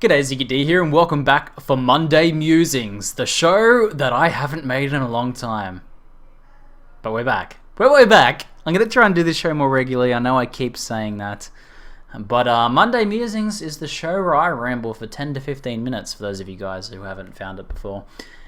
G'day, ZiggyD here, and welcome back for Monday Musings, the show that I haven't made in a long time. But we're back. We're back! I'm going to try and do this show more regularly. I know I keep saying that. But Monday Musings is the show where I ramble for 10 to 15 minutes, for those of you guys who haven't found it before.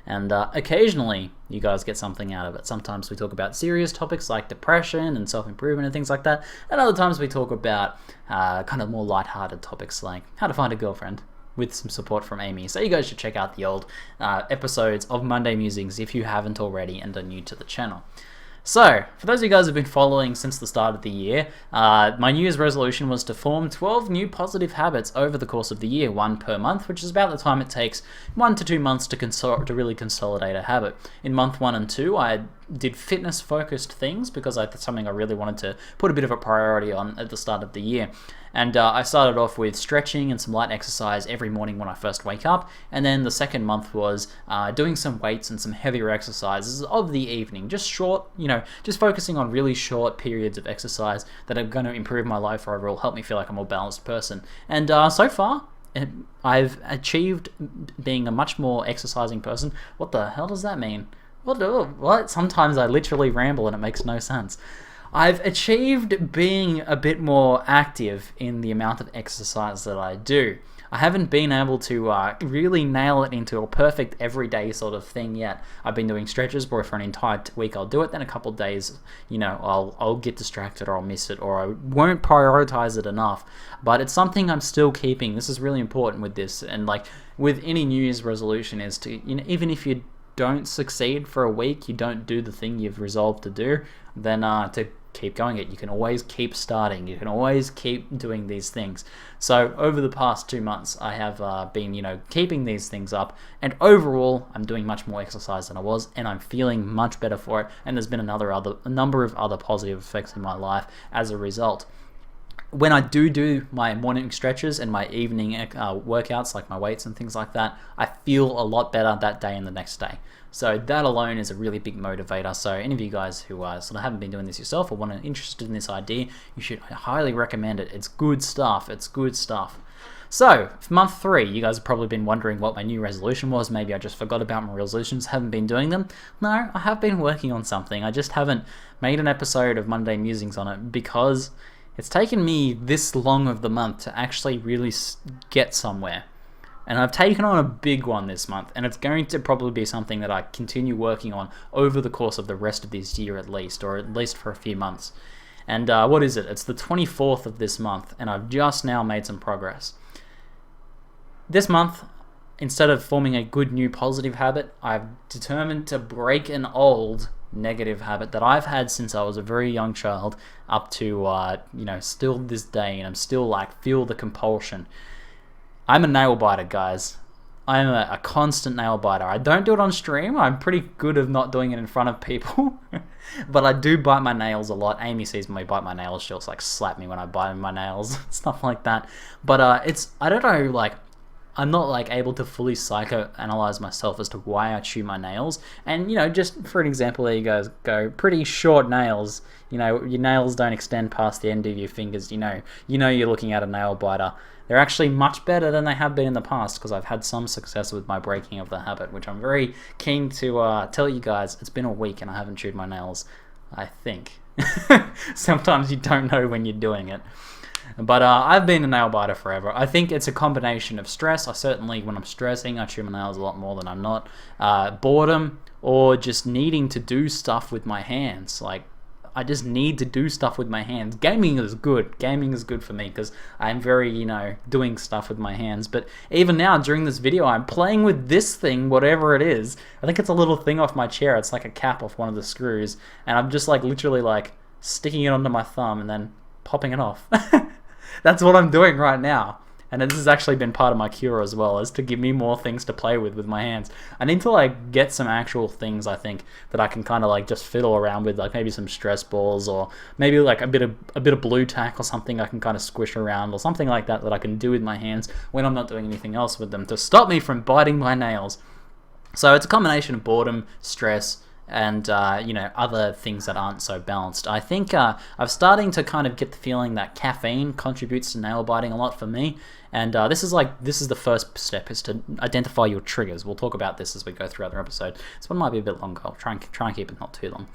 And occasionally, you guys get something out of it. Sometimes we talk about serious topics like depression and self-improvement and things like that. And other times we talk about kind of more lighthearted topics like how to find a girlfriend, with some support from Amy. So you guys should check out the old episodes of Monday Musings if you haven't already and are new to the channel. So, for those of you guys who have been following since the start of the year, my New Year's resolution was to form 12 new positive habits over the course of the year, one per month, which is about the time it takes 1 to 2 months to really consolidate a habit. In month 1 and 2, I did fitness-focused things because that's something I really wanted to put a bit of a priority on at the start of the year. And I started off with stretching and some light exercise every morning when I first wake up. And then the second month was doing some weights and some heavier exercises of the evening. Just short, just focusing on really short periods of exercise that are going to improve my life overall, help me feel like a more balanced person. And so far, I've achieved being a much more exercising person. What the hell does that mean? What? Sometimes I literally ramble and it makes no sense. I've achieved being a bit more active in the amount of exercise that I do. I haven't been able to really nail it into a perfect everyday sort of thing yet. I've been doing stretches where for an entire week I'll do it, then a couple of days, I'll get distracted or I'll miss it or I won't prioritize it enough. But it's something I'm still keeping. This is really important with this, and like with any New Year's resolution is to, even if you don't succeed for a week, you don't do the thing you've resolved to do, then to keep going it. You can always keep starting. You can always keep doing these things. So over the past 2 months, I have been, keeping these things up, and overall, I'm doing much more exercise than I was, and I'm feeling much better for it. And there's been a number of other positive effects in my life as a result. When I do my morning stretches and my evening workouts, like my weights and things like that, I feel a lot better that day and the next day. So that alone is a really big motivator. So any of you guys who sort of haven't been doing this yourself or interested in this idea, I highly recommend it. It's good stuff. It's good stuff. So, for month 3, you guys have probably been wondering what my new resolution was. Maybe I just forgot about my resolutions, haven't been doing them. No, I have been working on something. I just haven't made an episode of Monday Musings on it because it's taken me this long of the month to actually really get somewhere. And I've taken on a big one this month, and it's going to probably be something that I continue working on over the course of the rest of this year at least, or at least for a few months. And what is it? It's the 24th of this month, and I've just now made some progress. This month, instead of forming a good new positive habit, I've determined to break an old negative habit that I've had since I was a very young child up to, still this day, and I'm still feel the compulsion. I'm a nail biter, guys. I'm a constant nail biter. I don't do it on stream. I'm pretty good at not doing it in front of people. But I do bite my nails a lot. Amy sees me bite my nails. She'll slap me when I bite my nails. Stuff like that. But I don't know, I'm not able to fully psychoanalyze myself as to why I chew my nails. And, just for an example, there you guys go. Pretty short nails. Your nails don't extend past the end of your fingers. You're looking at a nail biter. They're actually much better than they have been in the past because I've had some success with my breaking of the habit, which I'm very keen to tell you guys. It's been a week and I haven't chewed my nails, I think. Sometimes you don't know when you're doing it. But I've been a nail biter forever. I think it's a combination of stress. When I'm stressing, I chew my nails a lot more than I'm not. Boredom, or just needing to do stuff with my hands. I just need to do stuff with my hands. Gaming is good. Gaming is good for me because I'm very, doing stuff with my hands. But even now, during this video, I'm playing with this thing, whatever it is. I think it's a little thing off my chair. It's like a cap off one of the screws. And I'm just literally sticking it onto my thumb and then popping it off. That's what I'm doing right now. And this has actually been part of my cure as well, is to give me more things to play with my hands. I need to get some actual things, I think, that I can kind of just fiddle around with, maybe some stress balls, or maybe a bit of blue tack or something I can kind of squish around, or something like that I can do with my hands when I'm not doing anything else with them to stop me from biting my nails. So it's a combination of boredom, stress, and other things that aren't so balanced. I think I'm starting to kind of get the feeling that caffeine contributes to nail biting a lot for me, and this is the first step, is to identify your triggers. We'll talk about this as we go throughout the episode. This one might be a bit longer. I'll try and keep it not too long.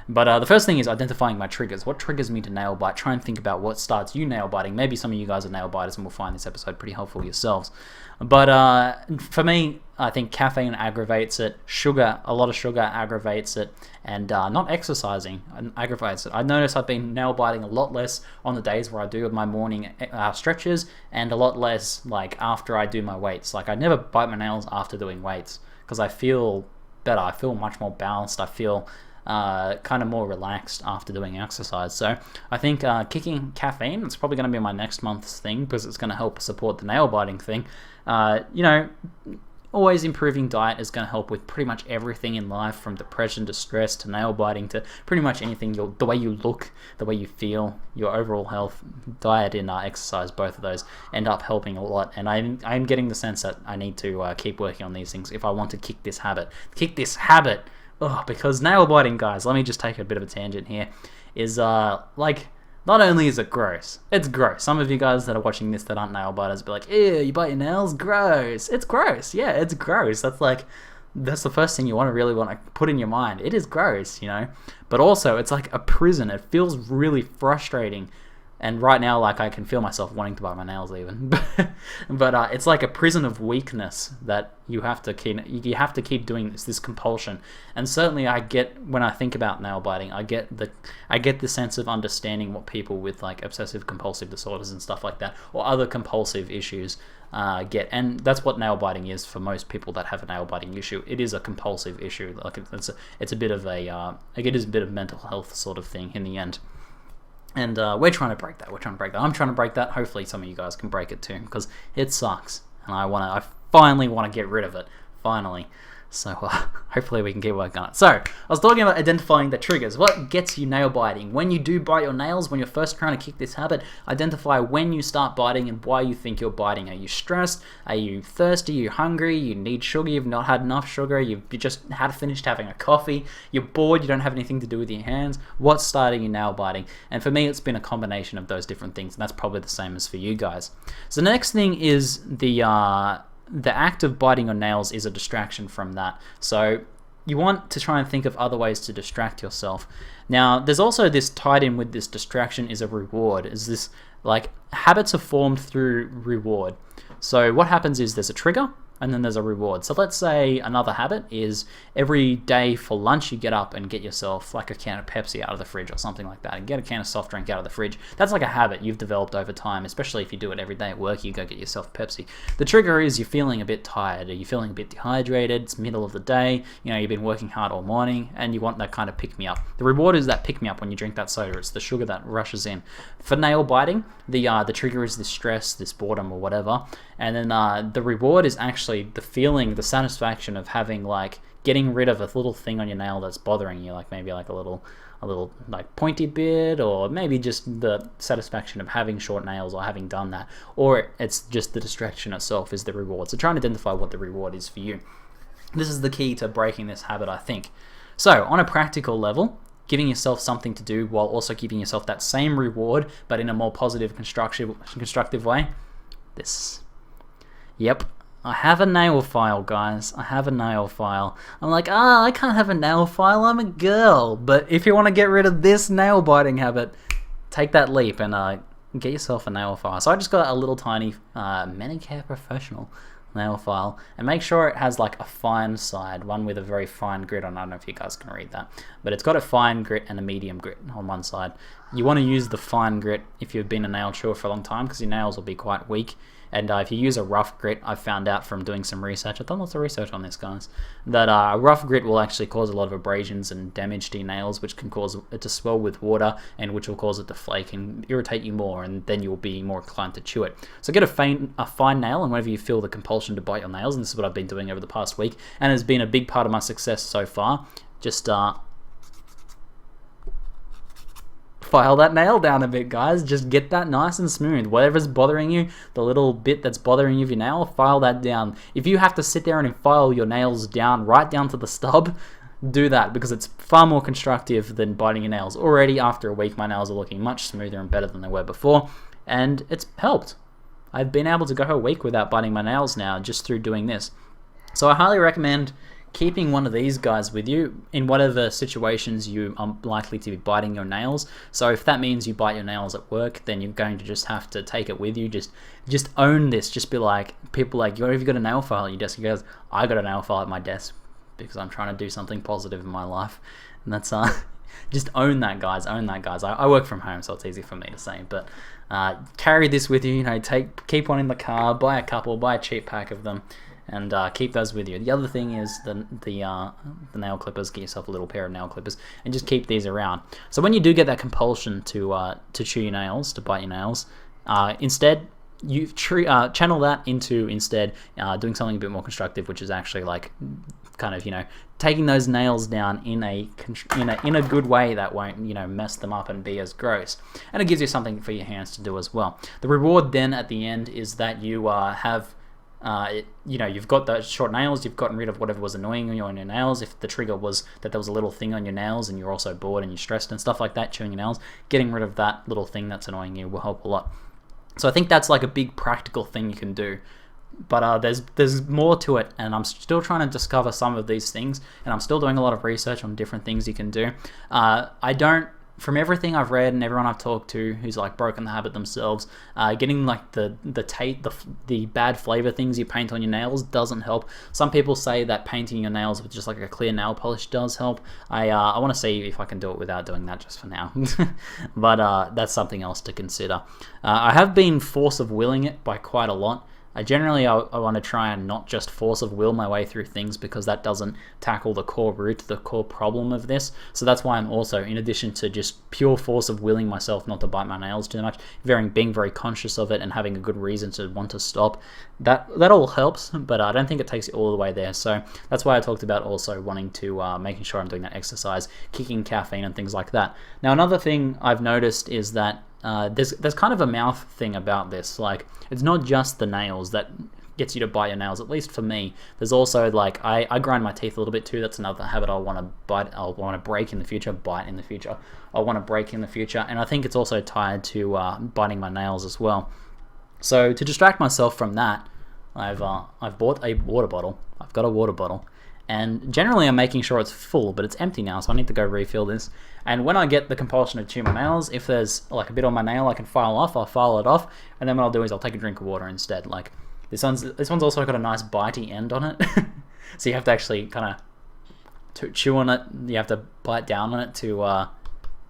But the first thing is identifying my triggers. What triggers me to nail bite? Try and think about what starts you nail biting. Maybe some of you guys are nail biters and will find this episode pretty helpful yourselves. But for me, I think caffeine aggravates it. A lot of sugar aggravates it. And not exercising aggravates it. I notice I've been nail biting a lot less on the days where I do my morning stretches, and a lot less like after I do my weights. Like I never bite my nails after doing weights because I feel better. I feel much more balanced. I feel kind of more relaxed after doing exercise. So I think kicking caffeine, it's probably going to be my next month's thing because it's going to help support the nail biting thing. Always improving diet is going to help with pretty much everything in life, from depression to stress to nail biting to pretty much anything. The way you look, the way you feel, your overall health, diet and exercise, both of those end up helping a lot. And I'm getting the sense that I need to keep working on these things if I want to kick this habit. Because nail biting, guys, let me just take a bit of a tangent here, is not only is it gross, it's gross. Some of you guys that are watching this that aren't nail biters be like, ew, you bite your nails? Gross. It's gross. Yeah, it's gross. That's the first thing you really want to put in your mind. It is gross, But also, it's like a prison. It feels really frustrating. And right now, I can feel myself wanting to bite my nails even. But it's like a prison of weakness that you have to keep doing this compulsion. And certainly when I think about nail biting, I get the sense of understanding what people with obsessive compulsive disorders and stuff like that, or other compulsive issues get. And that's what nail biting is for most people that have a nail biting issue. It is a compulsive issue. It's a bit of it is a bit of mental health sort of thing in the end. And we're trying to break that. I'm trying to break that. Hopefully some of you guys can break it too, because it sucks. And I finally want to get rid of it. Finally. So hopefully we can keep working on it. So I was talking about identifying the triggers. What gets you nail biting? When you do bite your nails, when you're first trying to kick this habit, identify when you start biting and why you think you're biting. Are you stressed? Are you thirsty? Are you hungry? You need sugar? You've not had enough sugar? You just finished having a coffee? You're bored? You don't have anything to do with your hands? What's starting you nail biting? And for me, it's been a combination of those different things, and that's probably the same as for you guys. So the next thing is the act of biting your nails is a distraction from that. So you want to try and think of other ways to distract yourself. Now, there's also this tied in with this distraction is a reward. Is this habits are formed through reward. So what happens is there's a trigger and then there's a reward. So let's say another habit is every day for lunch you get up and get yourself a can of Pepsi out of the fridge or something like that, and get a can of soft drink out of the fridge. That's like a habit you've developed over time, especially if you do it every day at work. You go get yourself Pepsi. The trigger is you're feeling a bit tired, or you're feeling a bit dehydrated, it's middle of the day, you've been working hard all morning and you want that kind of pick-me-up. The reward is that pick-me-up when you drink that soda. It's the sugar that rushes in. For nail biting, the trigger is this stress, this boredom or whatever, and then the reward is actually the feeling, the satisfaction of having getting rid of a little thing on your nail that's bothering you, maybe a little pointy bit, or maybe just the satisfaction of having short nails or having done that, or it's just the distraction itself is the reward. So try and identify what the reward is for you. This is the key to breaking this habit, I think. So on a practical level, giving yourself something to do while also giving yourself that same reward but in a more positive, constructive way. Yep, I have a nail file, guys. I have a nail file. I'm like, I can't have a nail file. I'm a girl. But if you want to get rid of this nail biting habit, take that leap and get yourself a nail file. So I just got a little tiny Manicare Professional nail file, and make sure it has a fine side, one with a very fine grit on. I don't know if you guys can read that, but it's got a fine grit and a medium grit on one side. You want to use the fine grit if you've been a nail chewer for a long time, because your nails will be quite weak. And if you use a rough grit, I've found out from doing some research, I've done lots of research on this, guys, that a rough grit will actually cause a lot of abrasions and damage to your nails, which can cause it to swell with water, and which will cause it to flake and irritate you more, and then you'll be more inclined to chew it. So get a fine nail, and whenever you feel the compulsion to bite your nails, and this is what I've been doing over the past week, and has been a big part of my success so far, just file that nail down a bit, guys. Just get that nice and smooth. Whatever's bothering you, the little bit that's bothering you of your nail, file that down. If you have to sit there and file your nails down, right down to the stub, do that, because it's far more constructive than biting your nails. Already after a week, my nails are looking much smoother and better than they were before, and it's helped. I've been able to go a week without biting my nails now just through doing this. So I highly recommend keeping one of these guys with you in whatever situations you are likely to be biting your nails. So if that means you bite your nails at work, then you're going to just have to take it with you. Just own this. Just be like, people like, have you got a nail file at your desk? He goes, I got a nail file at my desk because I'm trying to do something positive in my life. And that's just own that, guys. Own that, guys. I work from home, so it's easy for me to say, but carry this with you. Keep one in the car, buy a couple, buy a cheap pack of them, and keep those with you. The other thing is the nail clippers. Get yourself a little pair of nail clippers and just keep these around. So when you do get that compulsion to chew your nails, to bite your nails, instead you channel that into doing something a bit more constructive, which is actually like kind of taking those nails down in a good way that won't mess them up and be as gross, and it gives you something for your hands to do as well. The reward then at the end is that you have you've got those short nails, you've gotten rid of whatever was annoying you on your nails. If the trigger was that there was a little thing on your nails and you're also bored and you're stressed and stuff like that, chewing your nails, getting rid of that little thing that's annoying you will help a lot. So I think that's like a big practical thing you can do. But there's more to it, and I'm still trying to discover some of these things, and I'm still doing a lot of research on different things you can do. From everything I've read and everyone I've talked to who's like broken the habit themselves, getting like the bad flavor things you paint on your nails doesn't help. Some people say that painting your nails with just like a clear nail polish does help. I want to see if I can do it without doing that just for now. But that's something else to consider. I have been force of willing it by quite a lot. I want to try and not just force of will my way through things, because that doesn't tackle the core root, the core problem of this. So that's why I'm also, in addition to just pure force of willing myself not to bite my nails too much, being very conscious of it and having a good reason to want to stop. That all helps, but I don't think it takes it all the way there. So that's why I talked about also wanting to making sure I'm doing that exercise, kicking caffeine and things like that. Now another thing I've noticed is that there's kind of a mouth thing about this. Like, it's not just the nails that gets you to bite your nails, at least for me. There's also like I grind my teeth a little bit too. That's another habit I'll want to break in the future. Bite in the future. I want to break in the future, and I think it's also tied to biting my nails as well. So to distract myself from that, I've bought a water bottle. I've got a water bottle. And generally I'm making sure it's full, but it's empty now, so I need to go refill this. And when I get the compulsion to chew my nails, if there's like a bit on my nail I can file off, I'll file it off, and then what I'll do is I'll take a drink of water instead. Like this one's also got a nice bitey end on it, so you have to actually kind of chew on it. You have to bite down on it to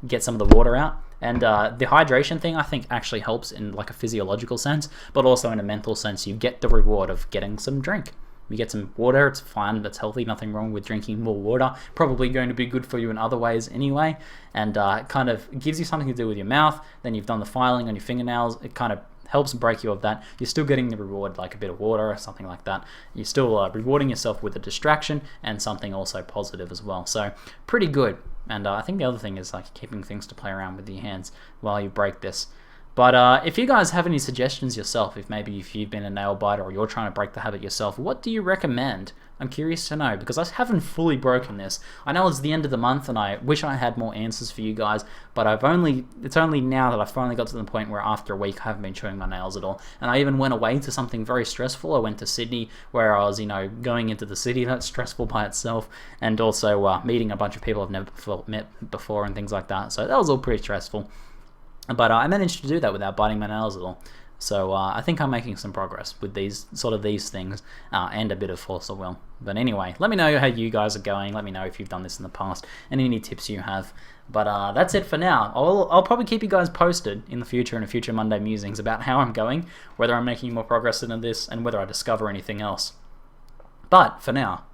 get some of the water out. And the hydration thing I think actually helps in like a physiological sense, but also in a mental sense. You get the reward of getting some drink. You get some water, it's fine, that's healthy, nothing wrong with drinking more water. Probably going to be good for you in other ways anyway, and it kind of gives you something to do with your mouth. Then you've done the filing on your fingernails, it kind of helps break you of that. You're still getting the reward, like a bit of water or something like that. You're still rewarding yourself with a distraction and something also positive as well. So pretty good. And I think the other thing is like keeping things to play around with your hands while you break this. But if you guys have any suggestions yourself, if you've been a nail biter or you're trying to break the habit yourself, what do you recommend? I'm curious to know, because I haven't fully broken this. I know it's the end of the month and I wish I had more answers for you guys, but it's only now that I've finally got to the point where after a week I haven't been chewing my nails at all. And I even went away to something very stressful. I went to Sydney, where I was, going into the city. That's stressful by itself, and also meeting a bunch of people I've never met before and things like that. So that was all pretty stressful. But I managed to do that without biting my nails at all. So I think I'm making some progress with these things and a bit of force of will. But anyway, let me know how you guys are going. Let me know if you've done this in the past and any tips you have. But that's it for now. I'll probably keep you guys posted in the future, in a future Monday Musings, about how I'm going, whether I'm making more progress into this, and whether I discover anything else. But for now,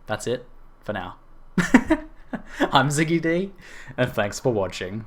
that's it for now. I'm ZiggyD, and thanks for watching.